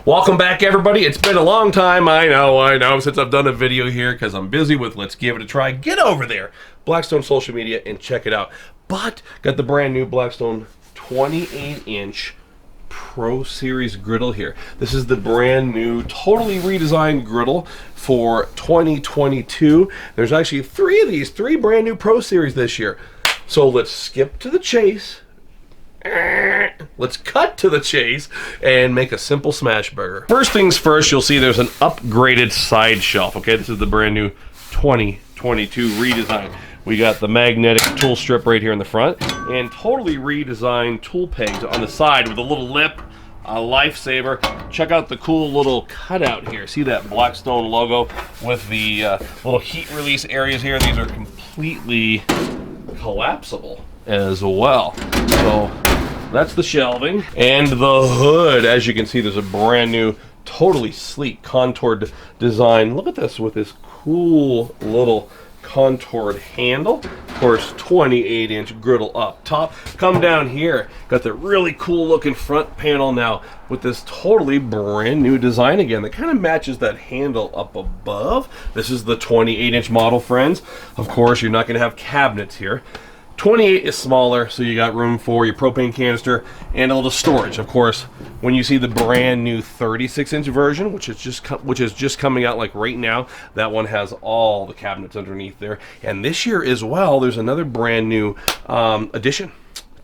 Welcome back, everybody. It's been a long time, I know, since I've done a video here because I'm busy with Let's Give It a Try. Get over there, Blackstone social media, and check it out. But got the brand new Blackstone 28-inch Pro Series Griddle here. This is the brand new, totally redesigned griddle for 2022. There's actually three brand new Pro Series this year. So let's skip to the chase. Let's cut to the chase and make a simple smash burger. First things first, you'll see there's an upgraded side shelf. Okay, this is the brand new 2022 redesign. We got the magnetic tool strip right here in the front and totally redesigned tool pegs on the side with a little lip, a lifesaver. Check out the cool little cutout here. See that Blackstone logo with the little heat release areas here? These are completely collapsible as well. So that's the shelving and the hood. As you can see, there's a brand new, totally sleek contoured design. Look at this with this cool little contoured handle. Of course, 28-inch griddle up top. Come down here, got the really cool looking front panel now with this totally brand new design again that kind of matches that handle up above. This is the 28-inch model, friends. Of course, you're not going to have cabinets here. 28 is smaller, so you got room for your propane canister and a little storage. Of course, when you see the brand new 36-inch version, which is just coming out like right now, that one has all the cabinets underneath there. And this year as well, there's another brand new addition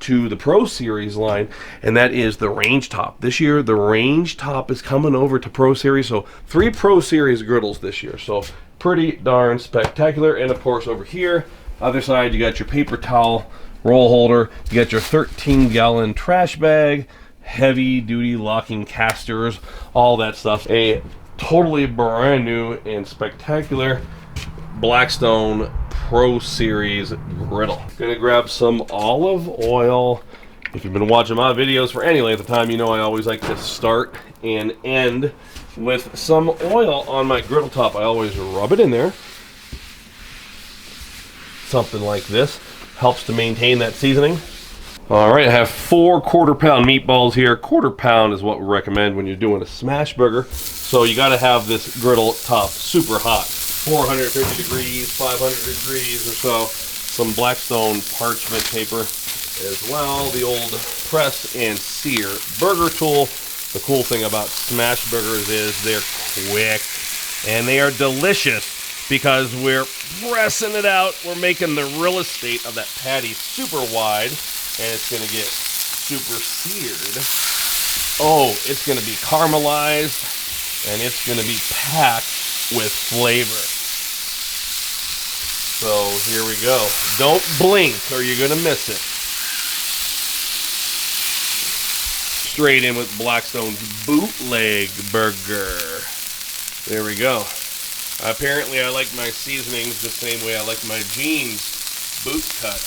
to the Pro Series line, and that is the range top. This year, the range top is coming over to Pro Series, so 3 Pro Series griddles this year. So pretty darn spectacular. And of course, over here, other side, you got your paper towel roll holder, you got your 13-gallon trash bag, heavy duty locking casters, all that stuff. A totally brand new and spectacular Blackstone Pro Series griddle. Gonna grab some olive oil. If you've been watching my videos for any length of time, you know I always like to start and end with some oil on my griddle top. I always rub it in there. Something like this helps to maintain that seasoning. All right, I have 4 quarter-pound meatballs here. Quarter-pound is what we recommend when you're doing a smash burger. So you got to have this griddle top super hot, 450 degrees, 500 degrees or so. Some Blackstone parchment paper as well. The old press and sear burger tool. The cool thing about smash burgers is they're quick and they are delicious, because we're pressing it out. We're making the real estate of that patty super wide, and it's going to get super seared. Oh, it's going to be caramelized, and it's going to be packed with flavor. So here we go. Don't blink or you're going to miss it. Straight in with Blackstone's bootleg burger. There we go. Apparently, I like my seasonings the same way I like my jeans boot cut.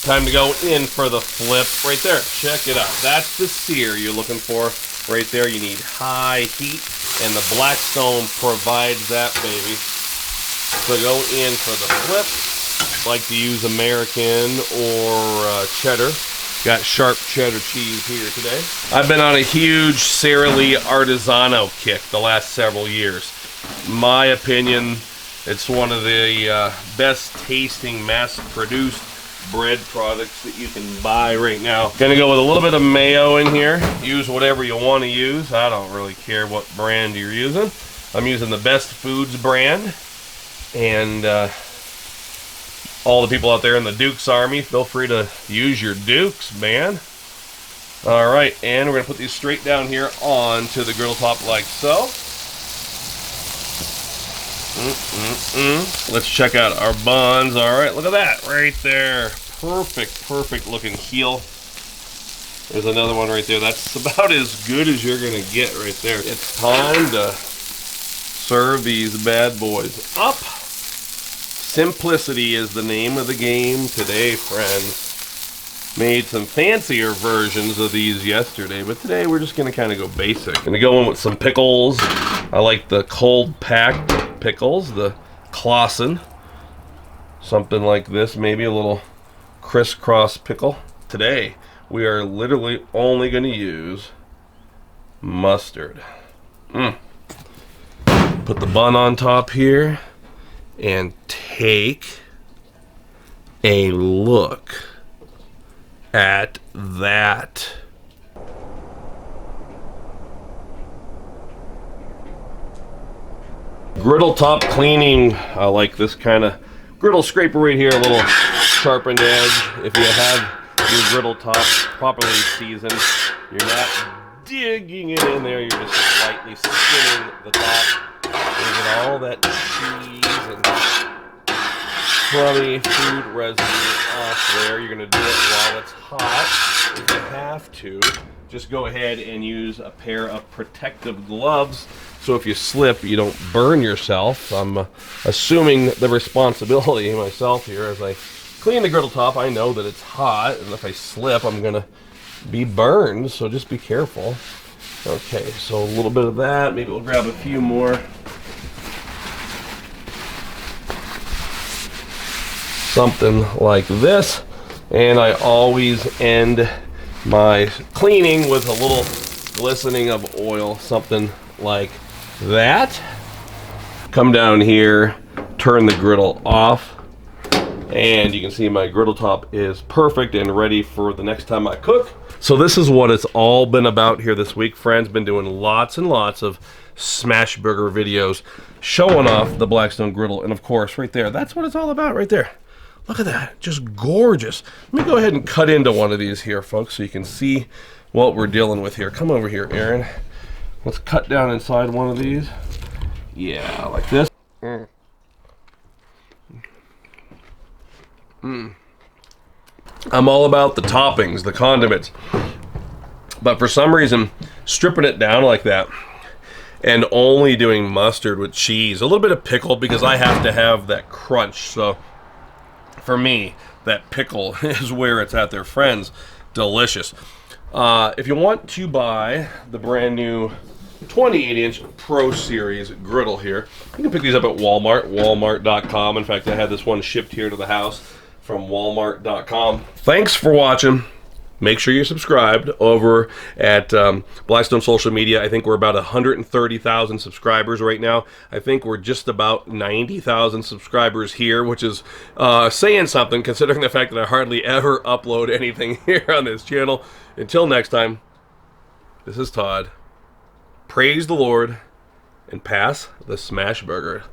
Time to go in for the flip right there. Check it out. That's the sear you're looking for right there. You need high heat, and the Blackstone provides that, baby. So go in for the flip. Like to use American or cheddar. Got sharp cheddar cheese here today. I've been on a huge Sara Lee Artisanal kick the last several years. My opinion, it's one of the best tasting mass-produced bread products that you can buy right now. Gonna go with a little bit of mayo in here. Use whatever you want to use. I don't really care what brand you're using. I'm using the Best Foods brand. And all the people out there in the Dukes Army, feel free to use your Dukes, man. All right, and we're gonna put these straight down here onto the griddle top like so. Let's check out our buns. All right, look at that right there. Perfect looking heel. There's another one right there. That's about as good as you're gonna get right there. It's time to serve these bad boys up. Simplicity is the name of the game today, friends. Made some fancier versions of these yesterday, but today we're just gonna kind of go basic. Gonna go in with some pickles. I like the cold packed pickles, the Clausen. Something like this, maybe a little crisscross pickle. Today we are literally only going to use mustard. Put the bun on top here and take a look at that. Griddle top cleaning. I like this kind of griddle scraper right here, a little sharpened edge. If you have your griddle top properly seasoned, you're not digging it in there, you're just lightly skinning the top. You get all that cheese and crummy food residue off there. You're going to do it while it's hot. If you have to, just go ahead and use a pair of protective gloves so if you slip, you don't burn yourself. I'm assuming the responsibility myself here as I clean the griddle top. I know that it's hot, and if I slip, I'm going to be burned, so just be careful. Okay, so a little bit of that. Maybe we'll grab a few more. Something like this. And I always end my cleaning with a little glistening of oil, something like that. Come down here, turn the griddle off, and you can see my griddle top is perfect and ready for the next time I cook. So this is what it's all been about here this week, friends. Been doing lots and lots of smash burger videos showing off the Blackstone griddle, and of course right there, that's what it's all about right there. Look at that, just gorgeous. Let me go ahead and cut into one of these here, folks, so you can see what we're dealing with here. Come over here, Aaron. Let's cut down inside one of these. Yeah, like this. I'm all about the toppings, the condiments. But for some reason, stripping it down like that and only doing mustard with cheese, a little bit of pickle because I have to have that crunch. So for me, that pickle is where it's at there, friends. Delicious. If you want to buy the brand new 28-inch Pro Series Griddle here, you can pick these up at Walmart, walmart.com. In fact, I had this one shipped here to the house from walmart.com. Thanks for watching. Make sure you're subscribed over at Blackstone Social Media. I think we're about 130,000 subscribers right now. I think we're just about 90,000 subscribers here, which is saying something considering the fact that I hardly ever upload anything here on this channel. Until next time, this is Todd. Praise the Lord and pass the smash burger.